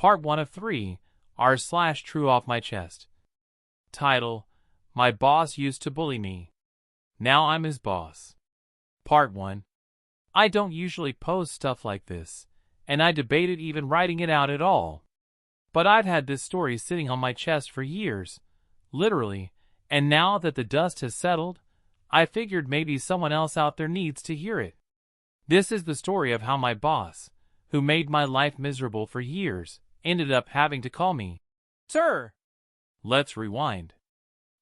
Part 1 of 3, r/true off my chest. Title: My boss used to bully me. Now I'm his boss. Part 1. I don't usually post stuff like this, and I debated even writing it out at all. But I've had this story sitting on my chest for years, literally, and now that the dust has settled, I figured maybe someone else out there needs to hear it. This is the story of how my boss, who made my life miserable for years, ended up having to call me Sir. Let's rewind.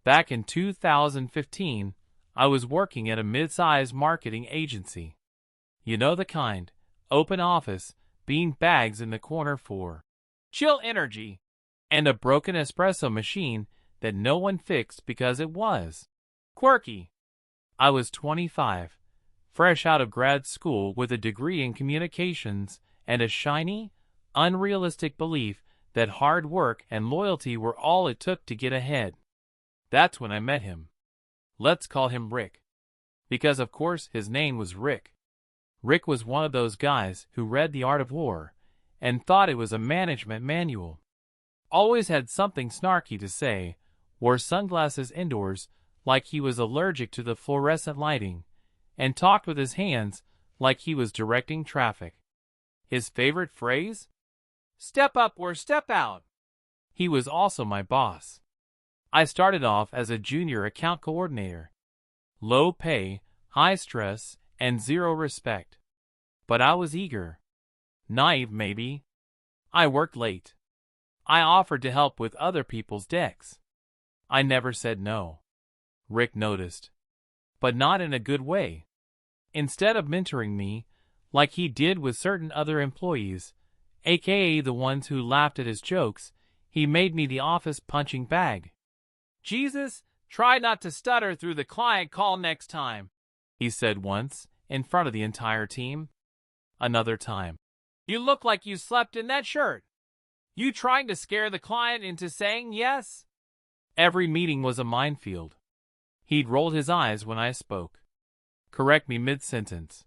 Back in 2015, I was working at a mid-sized marketing agency. You know the kind, open office, bean bags in the corner for chill energy, and a broken espresso machine that no one fixed because it was quirky. I was 25, fresh out of grad school with a degree in communications and a shiny, unrealistic belief that hard work and loyalty were all it took to get ahead. That's when I met him. Let's call him Rick. Because of course his name was Rick. Rick was one of those guys who read The Art of War and thought it was a management manual. Always had something snarky to say, wore sunglasses indoors like he was allergic to the fluorescent lighting, and talked with his hands like he was directing traffic. His favorite phrase? Step up or step out. He was also my boss. I started off as a junior account coordinator. Low pay, high stress, and zero respect. But I was eager. Naive, maybe. I worked late. I offered to help with other people's decks. I never said no. Rick noticed. But not in a good way. Instead of mentoring me, like he did with certain other employees, aka the ones who laughed at his jokes, he made me the office punching bag. Jesus, try not to stutter through the client call next time, he said once, in front of the entire team. Another time. You look like you slept in that shirt. You trying to scare the client into saying yes? Every meeting was a minefield. He'd rolled his eyes when I spoke. Correct me mid-sentence.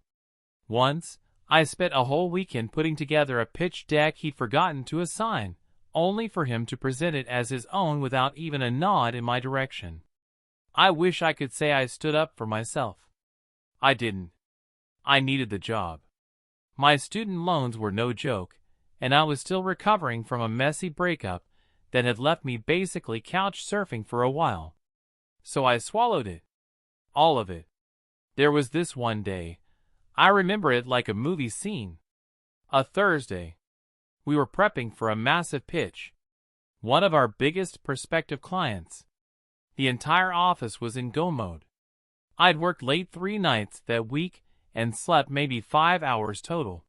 Once, I spent a whole weekend putting together a pitch deck he'd forgotten to assign, only for him to present it as his own without even a nod in my direction. I wish I could say I stood up for myself. I didn't. I needed the job. My student loans were no joke, and I was still recovering from a messy breakup that had left me basically couch surfing for a while. So I swallowed it. All of it. There was this one day. I remember it like a movie scene. A Thursday. We were prepping for a massive pitch. One of our biggest prospective clients. The entire office was in go mode. I'd worked late 3 nights that week and slept maybe 5 hours total.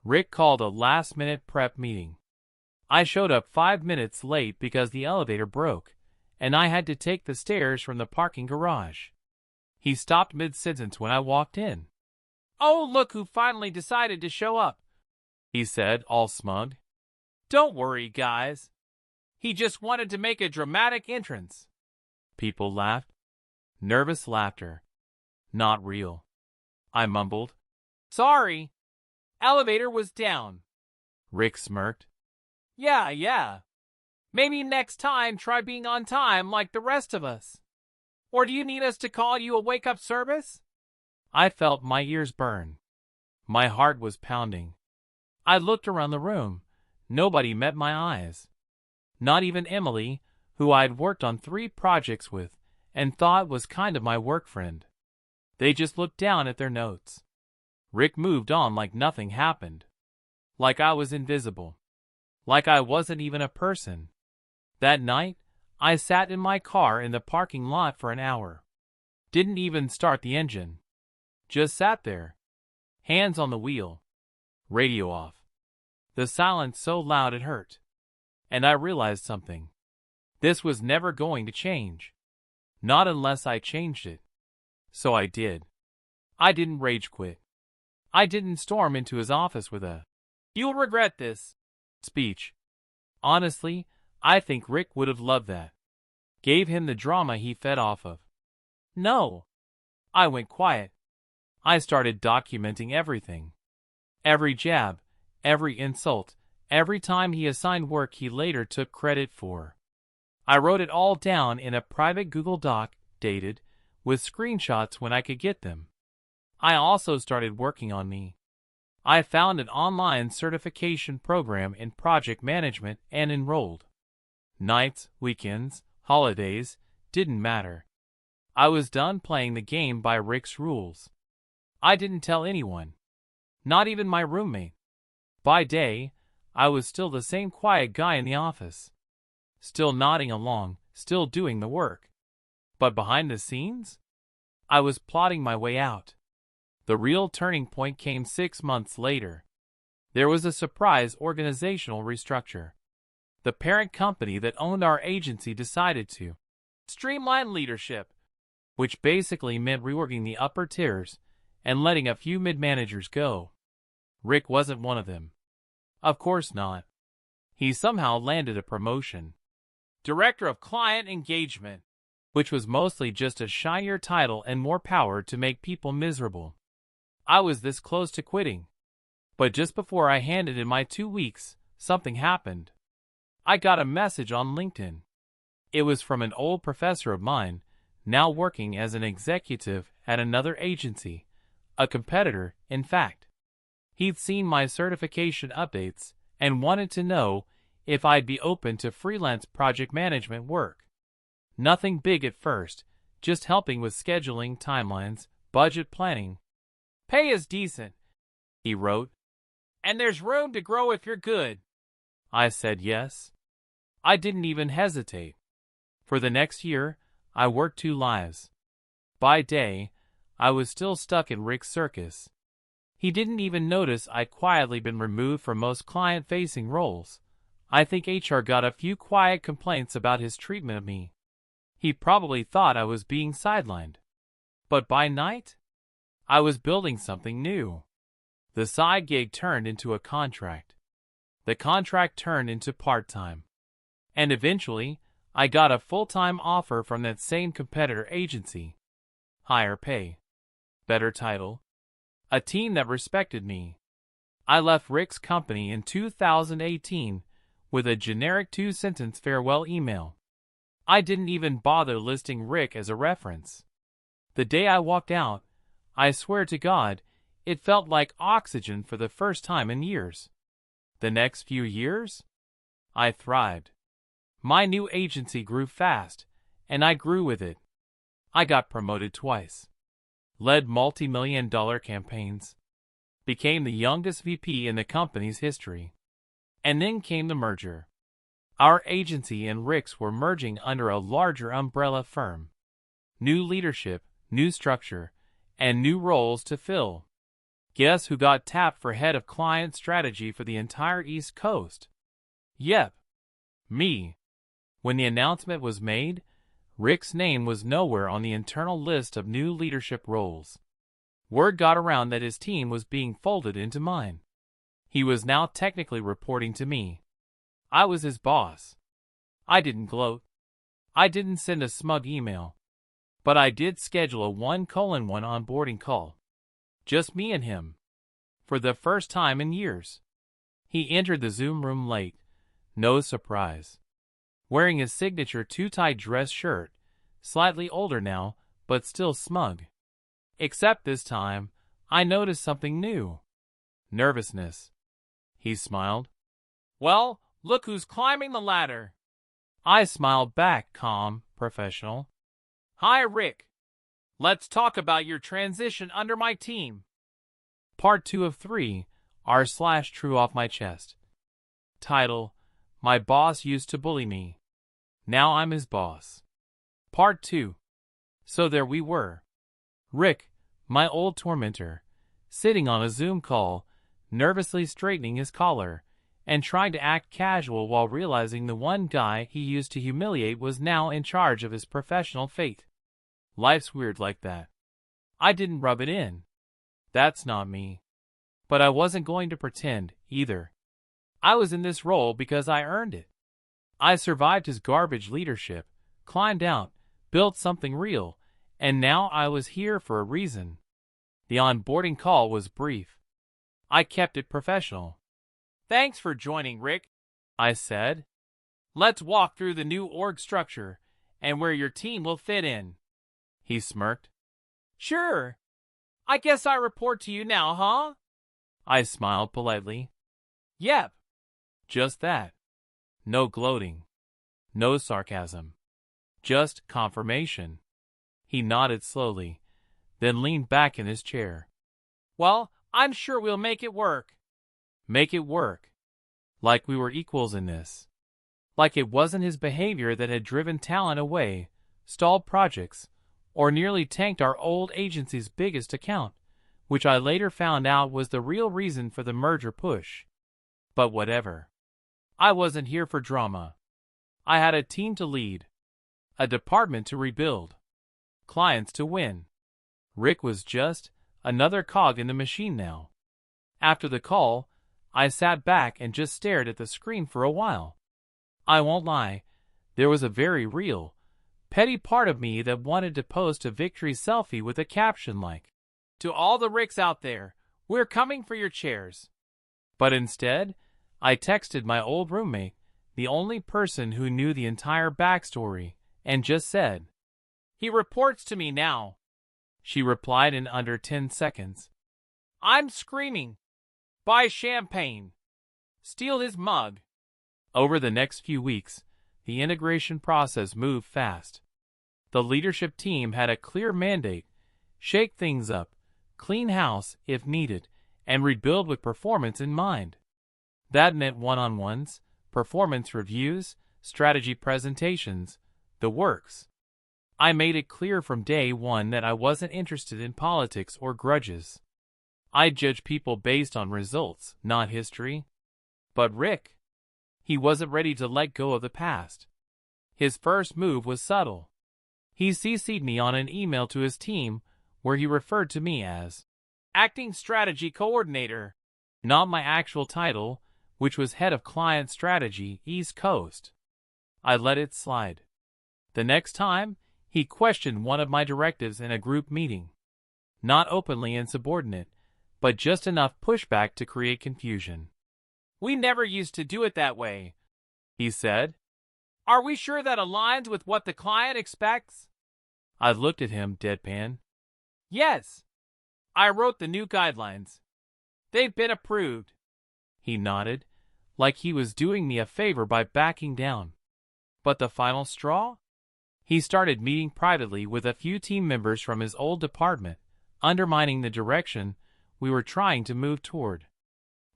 Rick called a last-minute prep meeting. I showed up 5 minutes late because the elevator broke, and I had to take the stairs from the parking garage. He stopped mid-sentence when I walked in. Oh, look who finally decided to show up, he said, all smug. Don't worry, guys. He just wanted to make a dramatic entrance. People laughed. Nervous laughter. Not real. I mumbled. Sorry. Elevator was down. Rick smirked. Yeah. Maybe next time try being on time like the rest of us. Or do you need us to call you a wake-up service? I felt my ears burn. My heart was pounding. I looked around the room. Nobody met my eyes. Not even Emily, who I'd worked on 3 projects with and thought was kind of my work friend. They just looked down at their notes. Rick moved on like nothing happened. Like I was invisible. Like I wasn't even a person. That night, I sat in my car in the parking lot for an hour. Didn't even start the engine. Just sat there. Hands on the wheel. Radio off. The silence so loud it hurt. And I realized something. This was never going to change. Not unless I changed it. So I did. I didn't rage quit. I didn't storm into his office with a "You'll regret this" speech. Honestly, I think Rick would have loved that. Gave him the drama he fed off of. No. I went quiet. I started documenting everything. Every jab, every insult, every time he assigned work he later took credit for. I wrote it all down in a private Google Doc, dated, with screenshots when I could get them. I also started working on me. I found an online certification program in project management and enrolled. Nights, weekends, holidays, didn't matter. I was done playing the game by Rick's rules. I didn't tell anyone. Not even my roommate. By day, I was still the same quiet guy in the office. Still nodding along, still doing the work. But behind the scenes, I was plotting my way out. The real turning point came 6 months later. There was a surprise organizational restructure. The parent company that owned our agency decided to streamline leadership, which basically meant reorging the upper tiers and letting a few mid-managers go. Rick wasn't one of them. Of course not. He somehow landed a promotion. Director of Client Engagement, which was mostly just a shinier title and more power to make people miserable. I was this close to quitting. But just before I handed in my 2 weeks, something happened. I got a message on LinkedIn. It was from an old professor of mine, now working as an executive at another agency, a competitor, in fact. He'd seen my certification updates and wanted to know if I'd be open to freelance project management work. Nothing big at first, just helping with scheduling, timelines, budget planning. Pay is decent, he wrote, and there's room to grow if you're good. I said yes. I didn't even hesitate. For the next year, I worked 2 lives. By day, I was still stuck in Rick's circus. He didn't even notice I'd quietly been removed from most client-facing roles. I think HR got a few quiet complaints about his treatment of me. He probably thought I was being sidelined. But by night, I was building something new. The side gig turned into a contract. The contract turned into part-time. And eventually, I got a full-time offer from that same competitor agency. Higher pay. Better title. A team that respected me. I left Rick's company in 2018 with a generic 2-sentence farewell email. I didn't even bother listing Rick as a reference. The day I walked out, I swear to God, it felt like oxygen for the first time in years. The next few years, I thrived. My new agency grew fast, and I grew with it. I got promoted twice. Led multi-million-dollar campaigns. Became the youngest VP in the company's history. And then came the merger. Our agency and Rick's were merging under a larger umbrella firm. New leadership, new structure, and new roles to fill. Guess who got tapped for head of client strategy for the entire East Coast? Yep, me. When the announcement was made, Rick's name was nowhere on the internal list of new leadership roles. Word got around that his team was being folded into mine. He was now technically reporting to me. I was his boss. I didn't gloat. I didn't send a smug email. But I did schedule a 1:1 onboarding call. Just me and him. For the first time in years. He entered the Zoom room late. No surprise. Wearing his signature too-tie dress shirt, slightly older now, but still smug. Except this time, I noticed something new. Nervousness. He smiled. Well, look who's climbing the ladder. I smiled back, calm, professional. Hi, Rick. Let's talk about your transition under my team. Part 2 of 3, r/true off my chest. Title, My Boss Used to Bully Me. Now I'm his boss. Part 2. So there we were. Rick, my old tormentor, sitting on a Zoom call, nervously straightening his collar, and trying to act casual while realizing the one guy he used to humiliate was now in charge of his professional fate. Life's weird like that. I didn't rub it in. That's not me. But I wasn't going to pretend, either. I was in this role because I earned it. I survived his garbage leadership, climbed out, built something real, and now I was here for a reason. The onboarding call was brief. I kept it professional. Thanks for joining, Rick, I said. Let's walk through the new org structure and where your team will fit in. He smirked. Sure. I guess I report to you now, huh? I smiled politely. Yep. Just that. No gloating. No sarcasm. Just confirmation. He nodded slowly, then leaned back in his chair. Well, I'm sure we'll make it work. Make it work. Like we were equals in this. Like it wasn't his behavior that had driven talent away, stalled projects, or nearly tanked our old agency's biggest account, which I later found out was the real reason for the merger push. But whatever. I wasn't here for drama. I had a team to lead, a department to rebuild, clients to win. Rick was just another cog in the machine now. After the call, I sat back and just stared at the screen for a while. I won't lie, there was a very real, petty part of me that wanted to post a victory selfie with a caption like, "To all the Ricks out there, we're coming for your chairs." But instead, I texted my old roommate, the only person who knew the entire backstory, and just said, "He reports to me now." She replied in under 10 seconds. I'm screaming. Buy champagne. Steal his mug. Over the next few weeks, the integration process moved fast. The leadership team had a clear mandate: shake things up, clean house if needed, and rebuild with performance in mind. That meant one-on-ones, performance reviews, strategy presentations, the works. I made it clear from day one that I wasn't interested in politics or grudges. I judge people based on results, not history. But Rick, he wasn't ready to let go of the past. His first move was subtle. He CC'd me on an email to his team where he referred to me as Acting Strategy Coordinator, not my actual title, which was Head of Client Strategy East Coast. I let it slide. The next time, he questioned one of my directives in a group meeting. Not openly insubordinate, but just enough pushback to create confusion. We never used to do it that way, he said. Are we sure that aligns with what the client expects? I looked at him deadpan. Yes. I wrote the new guidelines. They've been approved. He nodded, like he was doing me a favor by backing down. But the final straw? He started meeting privately with a few team members from his old department, undermining the direction we were trying to move toward.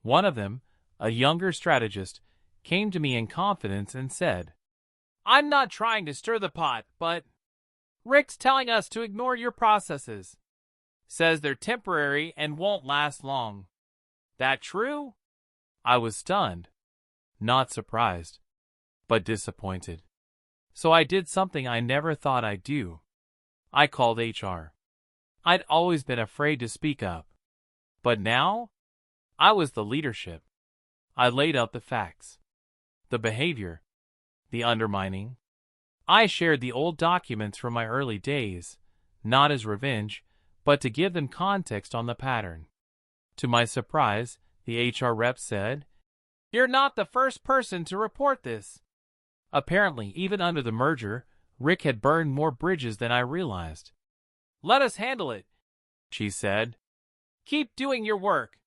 One of them, a younger strategist, came to me in confidence and said, I'm not trying to stir the pot, but Rick's telling us to ignore your processes. Says they're temporary and won't last long. That true? I was stunned. Not surprised, but disappointed. So I did something I never thought I'd do. I called HR. I'd always been afraid to speak up. But now, I was the leadership. I laid out the facts. The behavior. The undermining. I shared the old documents from my early days, not as revenge, but to give them context on the pattern. To my surprise, the HR rep said, You're not the first person to report this. Apparently, even under the merger, Rick had burned more bridges than I realized. Let us handle it, she said. Keep doing your work.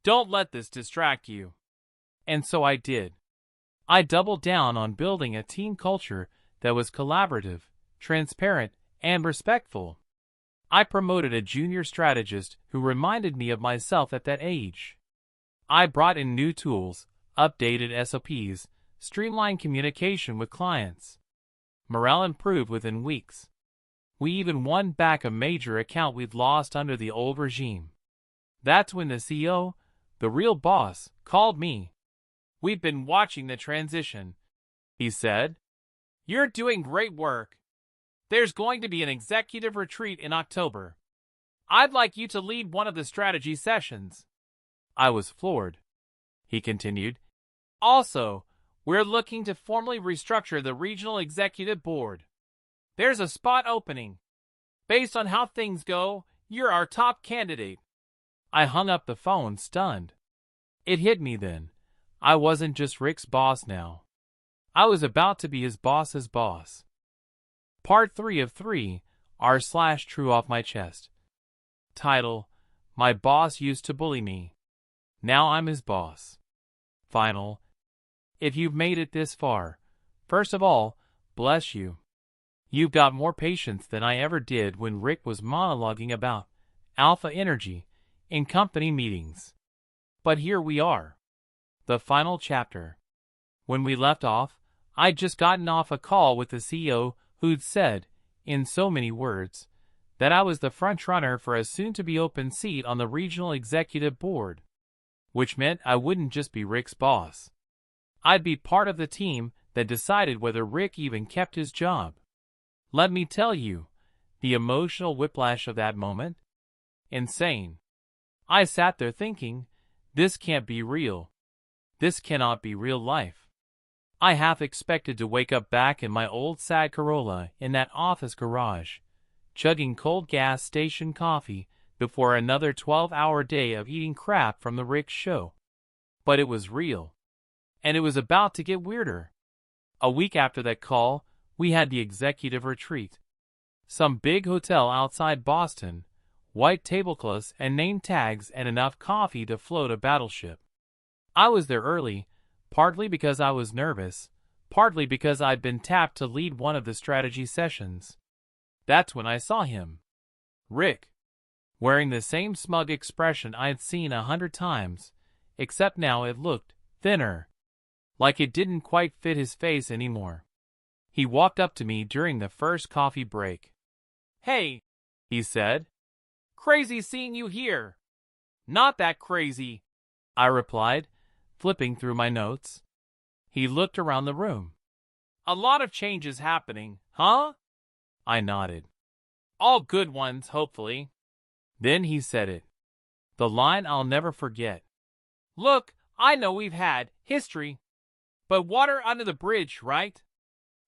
Don't let this distract you. And so I did. I doubled down on building a team culture that was collaborative, transparent, and respectful. I promoted a junior strategist who reminded me of myself at that age. I brought in new tools, updated SOPs, streamlined communication with clients. Morale improved within weeks. We even won back a major account we'd lost under the old regime. That's when the CEO, the real boss, called me. We've been watching the transition, he said. You're doing great work. There's going to be an executive retreat in October. I'd like you to lead one of the strategy sessions. I was floored. He continued. Also, we're looking to formally restructure the regional executive board. There's a spot opening. Based on how things go, you're our top candidate. I hung up the phone stunned. It hit me then. I wasn't just Rick's boss now. I was about to be his boss's boss. Part 3 of 3, r/true off my chest. Title, My boss used to bully me. Now I'm his boss. Final. If you've made it this far, first of all, bless you. You've got more patience than I ever did when Rick was monologuing about alpha energy in company meetings. But here we are. The final chapter. When we left off, I'd just gotten off a call with the CEO who'd said, in so many words, that I was the front-runner for a soon-to-be-open seat on the regional executive board, which meant I wouldn't just be Rick's boss. I'd be part of the team that decided whether Rick even kept his job. Let me tell you, the emotional whiplash of that moment? Insane. I sat there thinking, this can't be real. This cannot be real life. I half expected to wake up back in my old sad Corolla in that office garage, chugging cold gas station coffee before another 12-hour day of eating crap from the Rick show. But it was real. And it was about to get weirder. A week after that call, we had the executive retreat. Some big hotel outside Boston, white tablecloths and name tags and enough coffee to float a battleship. I was there early, partly because I was nervous, partly because I'd been tapped to lead one of the strategy sessions. That's when I saw him. Rick. Wearing the same smug expression I'd seen 100 times, except now it looked thinner. Like it didn't quite fit his face anymore. He walked up to me during the first coffee break. "Hey," he said. "Crazy seeing you here." "Not that crazy," I replied, flipping through my notes. He looked around the room. "A lot of changes happening, huh?" I nodded. "All good ones, hopefully." Then he said it. The line I'll never forget. "Look, I know we've had history, but water under the bridge, right?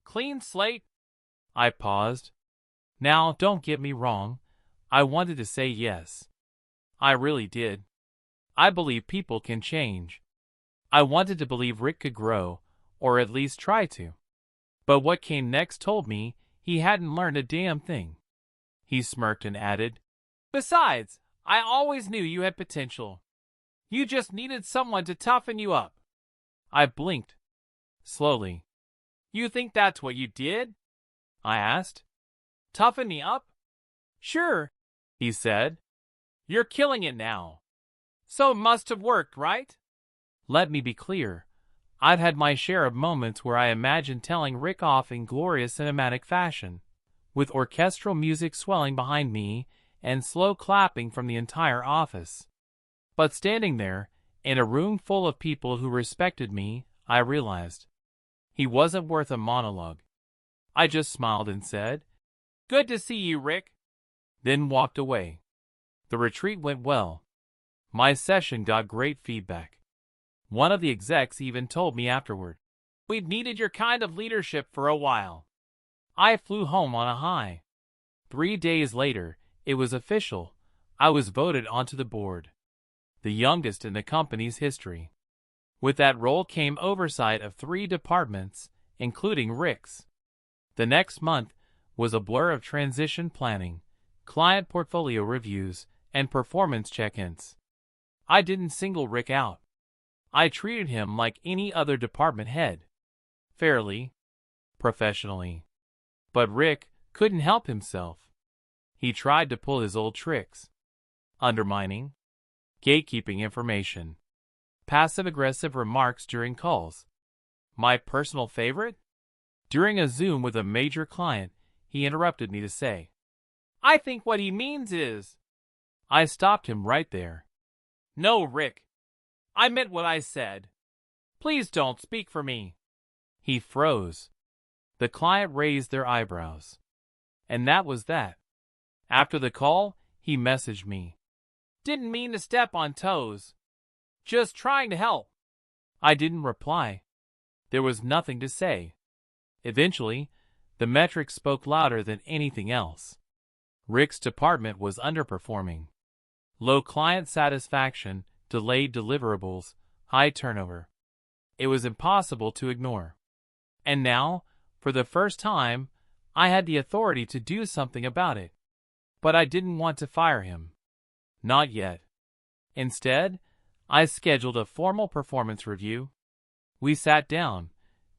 Clean slate?" I paused. Now, don't get me wrong. I wanted to say yes. I really did. I believe people can change. I wanted to believe Rick could grow, or at least try to. But what came next told me he hadn't learned a damn thing. He smirked and added, "Besides, I always knew you had potential. You just needed someone to toughen you up." I blinked. Slowly. "You think that's what you did?" I asked. "Toughen me up?" "Sure," he said. "You're killing it now. So it must have worked, right?" Let me be clear. I've had my share of moments where I imagined telling Rick off in glorious cinematic fashion, with orchestral music swelling behind me and slow clapping from the entire office. But standing there, in a room full of people who respected me, I realized he wasn't worth a monologue. I just smiled and said, "Good to see you, Rick," then walked away. The retreat went well. My session got great feedback. One of the execs even told me afterward, "We've needed your kind of leadership for a while." I flew home on a high. 3 days later, it was official. I was voted onto the board, the youngest in the company's history. With that role came oversight of 3 departments, including Rick's. The next month was a blur of transition planning, client portfolio reviews, and performance check-ins. I didn't single Rick out. I treated him like any other department head. Fairly. Professionally. But Rick couldn't help himself. He tried to pull his old tricks. Undermining. Gatekeeping information. Passive-aggressive remarks during calls. My personal favorite? During a Zoom with a major client, he interrupted me to say, "I think what he means is..." I stopped him right there. "No, Rick. I meant what I said. Please don't speak for me." He froze. The client raised their eyebrows. And that was that. After the call, he messaged me. "Didn't mean to step on toes. Just trying to help." I didn't reply. There was nothing to say. Eventually, the metrics spoke louder than anything else. Rick's department was underperforming. Low client satisfaction, delayed deliverables, high turnover. It was impossible to ignore. And now, for the first time, I had the authority to do something about it. But I didn't want to fire him. Not yet. Instead, I scheduled a formal performance review. We sat down,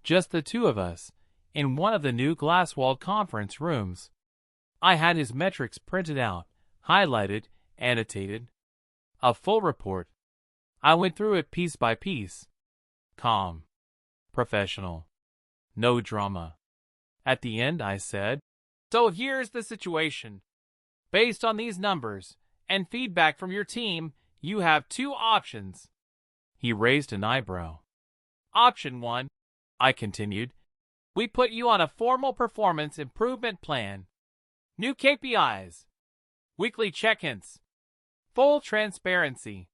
just the two of us, in one of the new glass-walled conference rooms. I had his metrics printed out, highlighted, annotated. A full report. I went through it piece by piece. Calm. Professional. No drama. At the end, I said, "So here's the situation. Based on these numbers and feedback from your team, you have two options." He raised an eyebrow. "Option 1, I continued, we put you on a formal performance improvement plan. New KPIs, weekly check-ins, full transparency."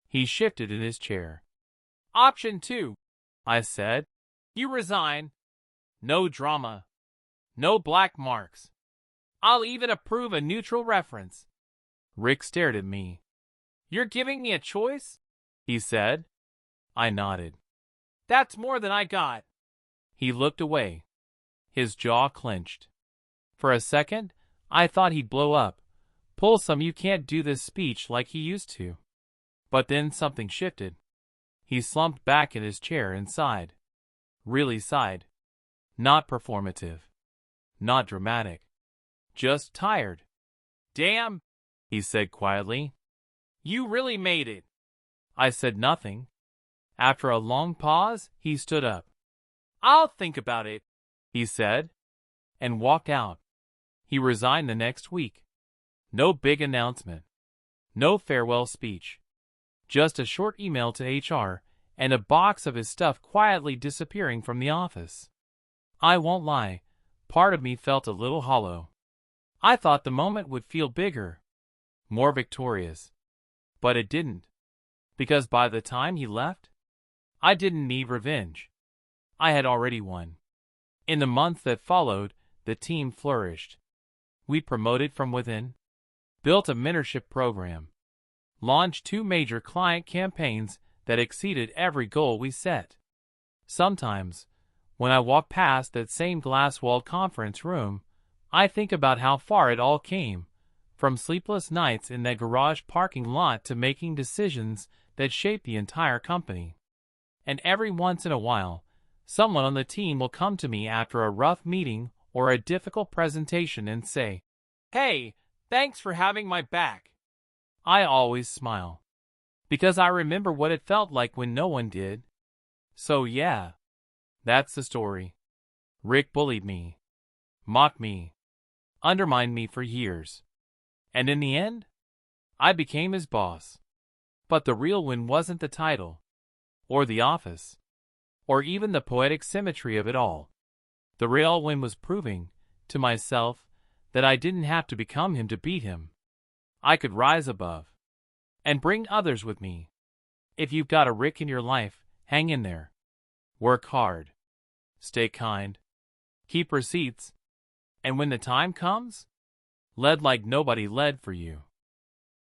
He shifted in his chair. "Option 2, I said, you resign. No drama. No black marks. I'll even approve a neutral reference." Rick stared at me. "You're giving me a choice?" he said. I nodded. "That's more than I got." He looked away. His jaw clenched. For a second, I thought he'd blow up, pull some "you can't do this" speech like he used to. But then something shifted. He slumped back in his chair and sighed. Really sighed. Not performative. Not dramatic. Just tired. "Damn," he said quietly. "You really made it." I said nothing. After a long pause, he stood up. "I'll think about it," he said, and walked out. He resigned the next week. No big announcement. No farewell speech. Just a short email to HR and a box of his stuff quietly disappearing from the office. I won't lie, part of me felt a little hollow. I thought the moment would feel bigger, more victorious. But it didn't. Because by the time he left, I didn't need revenge. I had already won. In the month that followed, the team flourished. We promoted from within, built a mentorship program, launched 2 major client campaigns that exceeded every goal we set. Sometimes, when I walk past that same glass-walled conference room, I think about how far it all came, from sleepless nights in that garage parking lot to making decisions that shape the entire company. And every once in a while, someone on the team will come to me after a rough meeting or a difficult presentation and say, "Hey, thanks for having my back." I always smile, because I remember what it felt like when no one did. So yeah, that's the story. Rick bullied me, mocked me, undermined me for years. And in the end, I became his boss. But the real win wasn't the title, or the office, or even the poetic symmetry of it all. The real win was proving, to myself, that I didn't have to become him to beat him. I could rise above, and bring others with me. If you've got a Rick in your life, hang in there. Work hard. Stay kind. Keep receipts. And when the time comes, lead like nobody led for you.